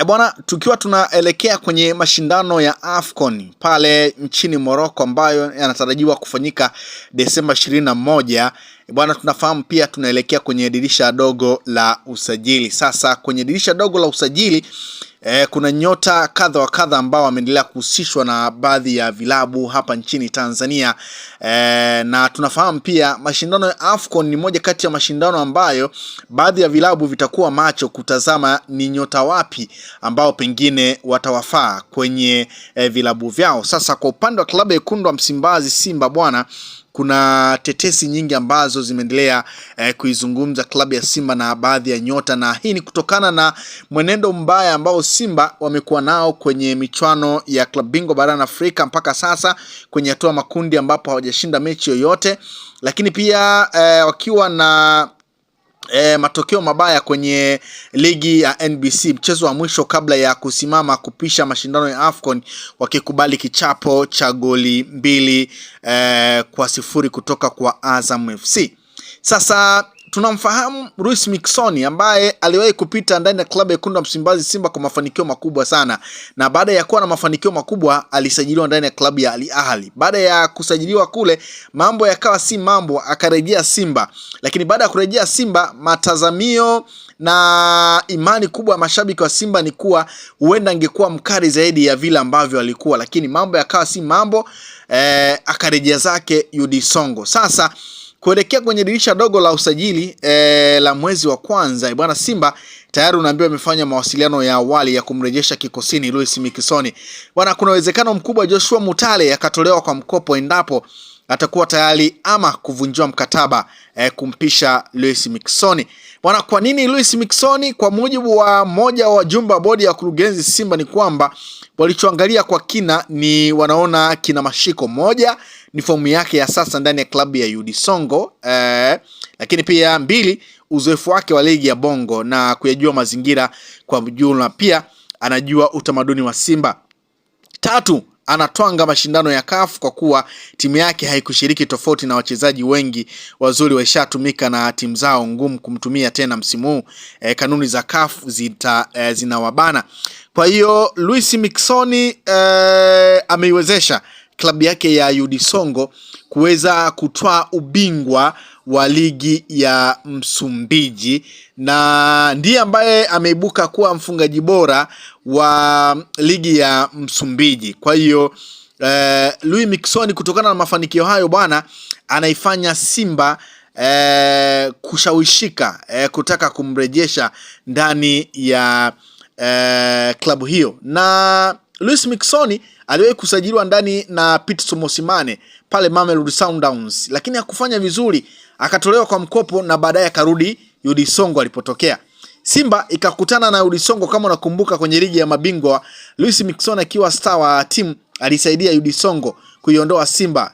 Bwana, tukiwa tunaelekea kwenye mashindano ya AFCON pale nchini Morocco ambayo yanatarajiwa kufanyika Desemba 21. Bwana, tunafahamu pia tunaelekea kwenye dirisha dogo la usajili. Sasa kwenye dirisha dogo la usajili kuna nyota kadha wa kadha ambao wameendelea kuhusishwa na baadhi ya vilabu hapa nchini Tanzania. Na tunafahamu pia mashindano ya AFCON ni moja kati ya mashindano ambayo baadhi ya vilabu vitakuwa macho kutazama ni nyota wapi ambao pengine watawafaa kwenye vilabu vyao. Sasa kwa upande wa klabu ya Wekundu wa Msimbazi Simba bwana, kuna tetesi nyingi ambazo zimeendelea kuizungumza klabu ya Simba na baadhi ya nyota, na hii ni kutokana na mwenendo mbaya ambao Simba wamekuwa nao kwenye michuano ya klabu bingwa barani Afrika mpaka sasa kwenye hatua makundi ambapo hawajashinda mechi yoyote, lakini pia wakiwa na matokeo mabaya kwenye ligi ya NBC, mchezo wa mwisho kabla ya kusimama kupisha mashindano ya AFCON, wakikubali kichapo cha goli 2-0 kutoka kwa Azam FC. Sasa tunamfahamu Luis Miquissone ambaye aliwahi kupita ndani ya klabu ya Wekundu wa Msimbazi Simba kwa mafanikio makubwa sana, na baada ya kuwa na mafanikio makubwa alisajiliwa ndani ya klabu ya Al Ahly. Baada ya kusajiliwa kule mambo yakawa si mambo, akarejea Simba, lakini baada ya kurejea Simba matazamio na imani kubwa ya mashabiki wa Simba ni kuwa huenda angekuwa mkali zaidi ya vile ambavyo alikuwa, lakini mambo yakawa si mambo, akarejea zake UD Songo. Sasa kuelekea kwenye dirisha dogo la usajili la mwezi wa kwanza bwana, Simba tayari unaambiwa imefanya mawasiliano ya awali ya kumrejesha kikosini Luis Miquissone. Bwana, kuna uwezekano mkubwa Joshua Mutale akatolewa kwa mkopo endapo atakuwa tayari ama kuvunjiwa mkataba kumpisha Luis Miquissone. Bwana, kwa nini Luis Miquissone? Kwa mujibu wa moja wa wajumbe wa bodi ya kurugenzi Simba ni kwamba walichoangalia kwa kina ni wanaona kina mashiko. Moja ni fomu yake ya sasa ndani ya klabu ya UD Songo, lakini pia mbili, uzoefu wake wa ligi ya Bongo na kuyajua mazingira kwa jumla, pia anajua utamaduni wa Simba. Tatu, anatwanga mashindano ya CAF kwa kuwa timu yake haikushiriki, tofauti na wachezaji wengi wazuri waishatumika na timu zao ngumu kumtumia tena msimu huu. Kanuni za CAF zinawabana. Kwa hiyo Luis Miquissone ameiwezesha klabu yake ya UD Songo kuweza kutoa ubingwa wa ligi ya Msumbiji, na ndiye ambaye ameibuka kuwa mfungaji bora wa ligi ya Msumbiji. Kwa hiyo Luis Miquissone kutokana na mafanikio hayo bwana, anaifanya Simba kushawishika kutaka kumrejesha ndani ya klabu hiyo. Na Luis Miquissone aliwahi kusajiliwa ndani na Pitso Mosimane pale Mamelodi Sundowns, lakini hakufanya vizuri, akatolewa kwa mkopo na baadaye akarudi UD Songo alipotokea. Simba ikakutana na UD Songo, kama unakumbuka kwenye ligi ya mabingwa, Luis Miquissone akiwa star wa timu alisaidia UD Songo kuiondoa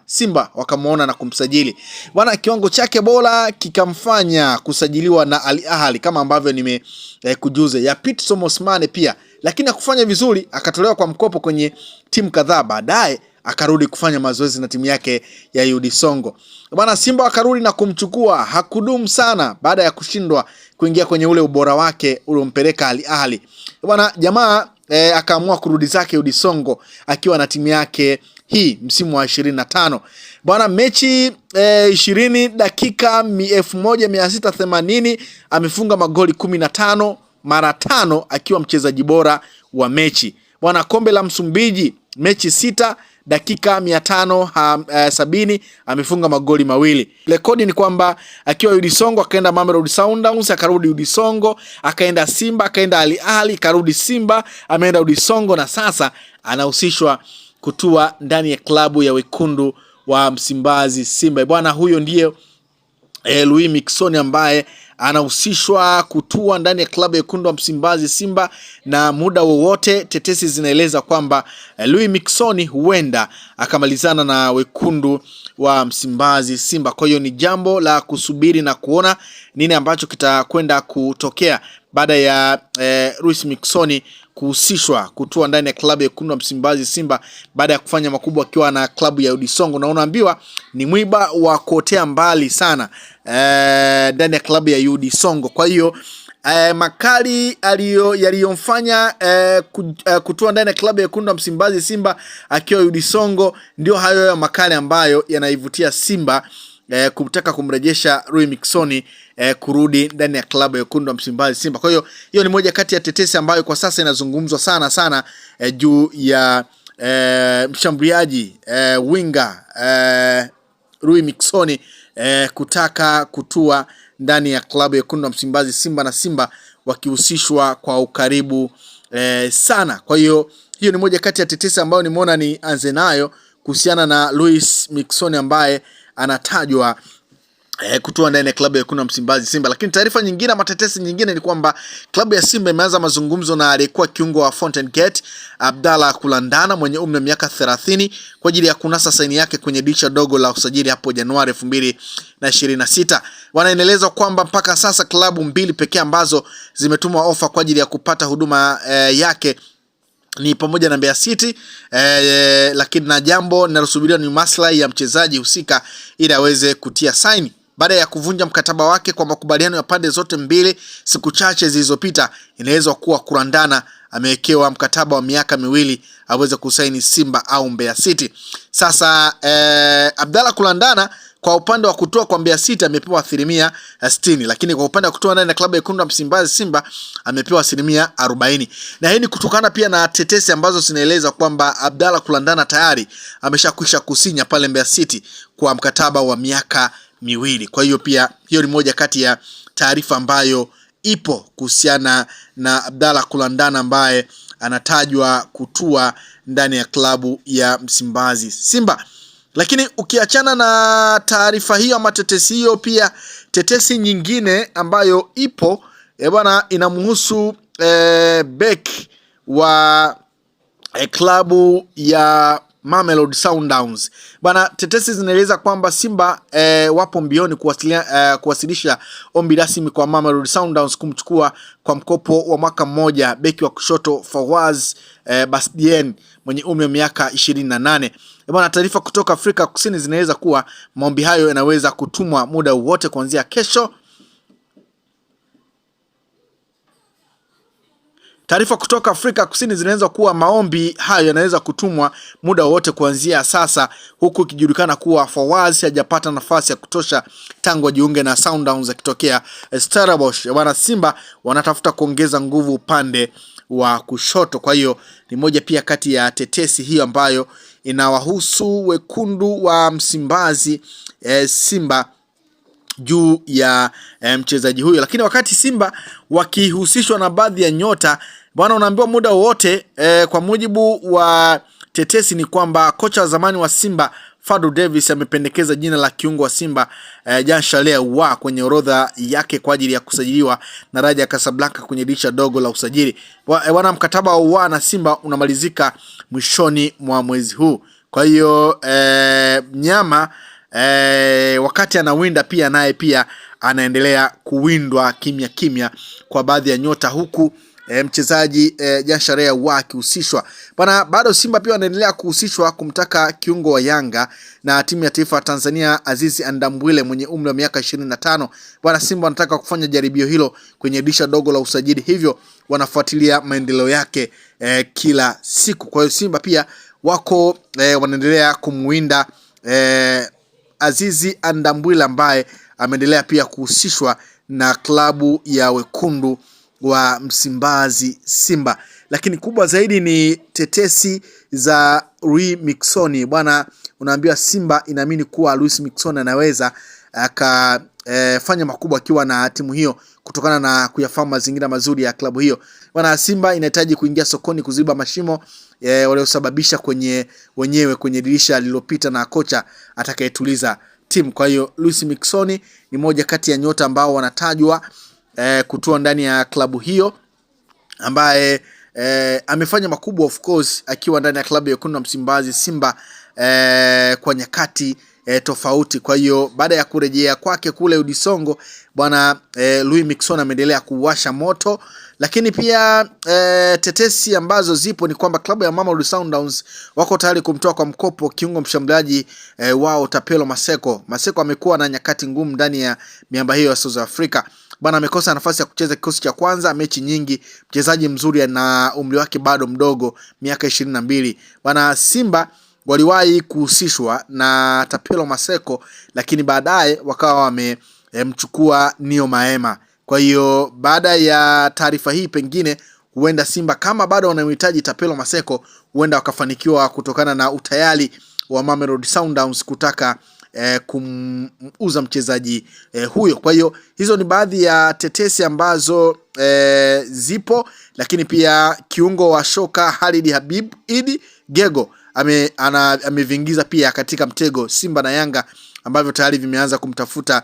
Simba wakamuona na kumsajili. Bwana, kiwango chake bora kikamfanya kusajiliwa na Al Ahly kama ambavyo nimekujuza ya Pitso Mosimane pia, lakini hakufanya vizuri, akatolewa kwa mkopo kwenye timu kadhaa, baadaye akarudi kufanya mazoezi na timu yake ya UD Songo. Bwana, Simba akarudi na kumchukua, hakudumu sana baada ya kushindwa kuingia kwenye ule ubora wake uliompeleka Al Ahly. Bwana, jamaa akaamua kurudi zake UD Songo akiwa na timu yake hii msimu wa 25. Bwana, mechi 20 dakika 1680 amefunga magoli 15 mara 5 akiwa mchezaji bora wa mechi. Bwana, kombe la Msumbiji mechi 6 dakika 570 amefunga magoli 2. Rekodi ni kwamba akiwa UD Songo akaenda Mamelodi Sundowns, akarudi UD Songo, akaenda Simba, akaenda Al Ahly, karudi Simba, ameenda UD Songo, na sasa anahusishwa kutua ndani ya klabu ya Wekundu wa Msimbazi Simba. Bwana, huyo ndiye Luis Miquissone ambaye anahusishwa kutua ndani ya klabu ya Wekundu wa Msimbazi Simba, na muda wowote tetesi zinaeleza kwamba Luis Miquissone huenda akamalizana na Wekundu wa Msimbazi Simba. Kwa hiyo ni jambo la kusubiri na kuona nini ambacho kitakwenda kutokea baada ya Luis Miquissone kuhusishwa kutua ndani ya klabu ya Wekundu wa Msimbazi Simba baada ya kufanya makubwa akiwa na klabu ya UD Songo, na unaambiwa ni mwiba wa kuotea mbali sana ndani ya klabu ya UD Songo. Kwa hiyo makali yaliyomfanya kutua ndani ya klabu ya wekundu wa Msimbazi Simba akiwa Yudi Songo, ndio hayo ya makali ambayo yanaivutia Simba kutaka kumrejesha Rui Miquissone kurudi ndani ya klabu ya wekundu wa Msimbazi Simba. Kwa hiyo ni moja kati ya tetesi ambayo kwa sasa inazungumzwa sana juu ya mshambuliaji winga Rui Miquissone kutaka kutua ndani ya klabu ya wekundu wa Msimbazi Simba, na Simba wakihusishwa kwa ukaribu sana. Kwa hiyo ni moja kati ya tetesi ambayo nimeona ni anze nayo kuhusiana na Luis Miquissone ambaye anatajwa kutua ndani ya klabu ya wekundu wa Msimbazi Simba. Lakini taarifa nyingine ama tetesi nyingine ni kwamba klabu ya Simba imeanza mazungumzo na aliyekuwa kiungo wa Fountain Gate Abdallah Kulandana mwenye umri wa miaka 30 kwa ajili ya kunasa saini yake kwenye dirisha dogo la usajili hapo Januari 2026. Wanaendeleza kwamba mpaka sasa klabu mbili pekee ambazo zimetuma ofa kwa ajili ya kupata huduma yake ni pamoja na Mbeya City, lakini na jambo linalosubiriwa ni maslahi ya mchezaji husika ili aweze kutia saini. Baada ya kuvunja mkataba wake kwa makubaliano ya pande zote mbili siku chache zilizopita, inaelezwa kuwa Kulandana amewekewa mkataba wa miaka 2 aweze kusaini Simba au Mbeya City. Sasa Abdallah Kulandana kwa upande wa kutoa kwa Mbeya City amepewa 60%, lakini kwa upande wa kutoa ndani ya klabu ya wekundu wa Msimbazi Simba amepewa 40%. Na hii ni kutokana pia na tetesi ambazo zinaeleza kwamba Abdallah Kulandana tayari ameshakwisha kusinya pale Mbeya City kwa mkataba wa miaka 2. Kwa hiyo pia hiyo ni moja kati ya taarifa ambayo ipo kuhusiana na Abdallah Kulandana ambaye anatajwa kutua ndani ya klabu ya Msimbazi Simba. Lakini ukiachana na taarifa hiyo ama tetesi hiyo, pia tetesi nyingine ambayo ipo bwana inamhusu back wa klabu ya Mamelodi Sundowns. Bana, tetesi zinaeleza kwamba Simba wapo mbioni kuwasilisha ombi rasmi kwa Mamelodi Sundowns kumchukua kwa mkopo wa mwaka mmoja beki wa kushoto Fawaz Bastien mwenye umri wa miaka 28. Bana, taarifa kutoka Afrika Kusini zinaeleza kuwa maombi hayo yanaweza kutumwa muda wote kuanzia kesho. Taarifa kutoka Afrika Kusini zinaeleza kuwa maombi hayo yanaweza kutumwa muda wote kuanzia sasa, huku ikijulikana kuwa Fawaz hajapata nafasi ya kutosha tangu ajiunge na Sundowns akitokea Stellenbosch. Wana Simba wanatafuta kuongeza nguvu upande wa kushoto. Kwa hiyo ni moja pia kati ya tetesi hiyo ambayo inawahusu wekundu wa Msimbazi Simba juu ya mchezaji huyo. Lakini wakati Simba wakihusishwa na baadhi ya nyota, bwana, unaambiwa muda wote kwa mujibu wa tetesi ni kwamba kocha wa zamani wa Simba Fadlu Davis amependekeza jina la kiungo wa Simba Jean Charles Ahoua kwenye orodha yake kwa ajili ya kusajiliwa na Raja Casablanca kwenye dirisha dogo la usajili. Bwana, mkataba wa Ahoua na Simba unamalizika mwishoni mwa mwezi huu. Kwa hiyo mnyama wakati anawinda pia naye pia anaendelea kuwindwa kimya kwa baadhi ya nyota, huku mchezaji Jean Charles Ahoua akihusishwa. Bana, bado Simba pia wanaendelea kuhusishwa kumtaka kiungo wa Yanga na timu ya taifa Tanzania Azizi Andambwile mwenye umri wa miaka 25. Bana, Simba wanataka kufanya jaribio hilo kwenye dirisha dogo la usajili, hivyo wanafuatilia maendeleo yake kila siku. Kwa hiyo Simba pia wako wanaendelea kumwinda Azizi Andambwile ambaye ameendelea pia kuhusishwa na klabu ya wekundu wa Msimbazi Simba. Lakini kubwa zaidi ni tetesi za Rui Miquissone. Bwana, unaambiwa Simba inaamini kuwa Luis Miquissone anaweza akafanya makubwa akiwa na timu hiyo kutokana na kuyafahamu mazingira mazuri ya klabu hiyo. Bwana, Simba inahitaji kuingia sokoni kuziba mashimo waliosababisha wenyewe kwenye dirisha lililopita na kocha atakayetuliza timu. Kwa hiyo Luis Miquissone ni moja kati ya nyota ambao wanatajwa kutua ndani ya klabu hiyo, ambaye amefanya makubwa of course akiwa ndani ya klabu ya wekundu wa Msimbazi Simba kwa nyakati tofauti. Kwa hiyo baada ya kurejea kwake kule Yudi Songo, bwana Luis Miquissone ameendelea kuwasha moto. Lakini pia tetesi ambazo zipo ni kwamba klabu ya Mamelodi Sundowns wako tayari kumtoa kwa mkopo kiungo mshambuliaji wao Tapelo Maseko. Maseko amekuwa na nyakati ngumu ndani ya miamba hiyo ya South Africa. bwana amekosa nafasi ya kucheza kikosi cha kwanza mechi nyingi. Mchezaji mzuri na umri wake bado mdogo, miaka 22. Bwana Simba waliwahi kuhusishwa na Tapelo Maseko, lakini baadaye wakawa wamemchukua Nio Maema. Kwa hiyo baada ya taarifa hii, pengine huenda Simba kama bado wanamhitaji Tapelo Maseko, huenda wakafanikiwa kutokana na utayari wa Mamelodi Sundowns kutaka kumuuza mchezaji huyo. Kwa hiyo hizo ni baadhi ya tetesi ambazo zipo, lakini pia kiungo wa shoka Khalid Habib Idi Gego amevingiza pia katika mtego Simba na Yanga ambavyo tayari vimeanza kumtafuta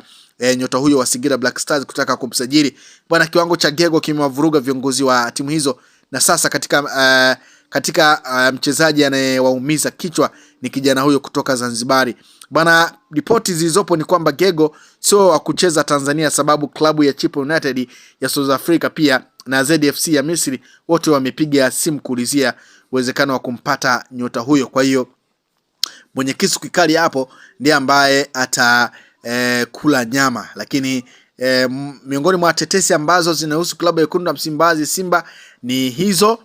nyota huyo wa Singida Black Stars kutaka kumsajili. Bwana, kiwango cha Gego kimewavuruga viongozi wa timu hizo, na sasa katika mchezaji anayewaumiza kichwa ni kijana huyo kutoka Zanzibari. Bwana, ripoti zilizopo ni kwamba Gego sio wa kucheza Tanzania, sababu klabu ya Chipo United ya South Africa pia na ZFC ya Misri wote wamepiga simu kuulizia uwezekano wa kumpata nyota huyo. Kwa hiyo mwenye kisu kikali hapo ndiye ambaye kula nyama. Lakini miongoni mwa tetesi ambazo zinahusu klabu ya Wekundu wa Msimbazi Simba ni hizo.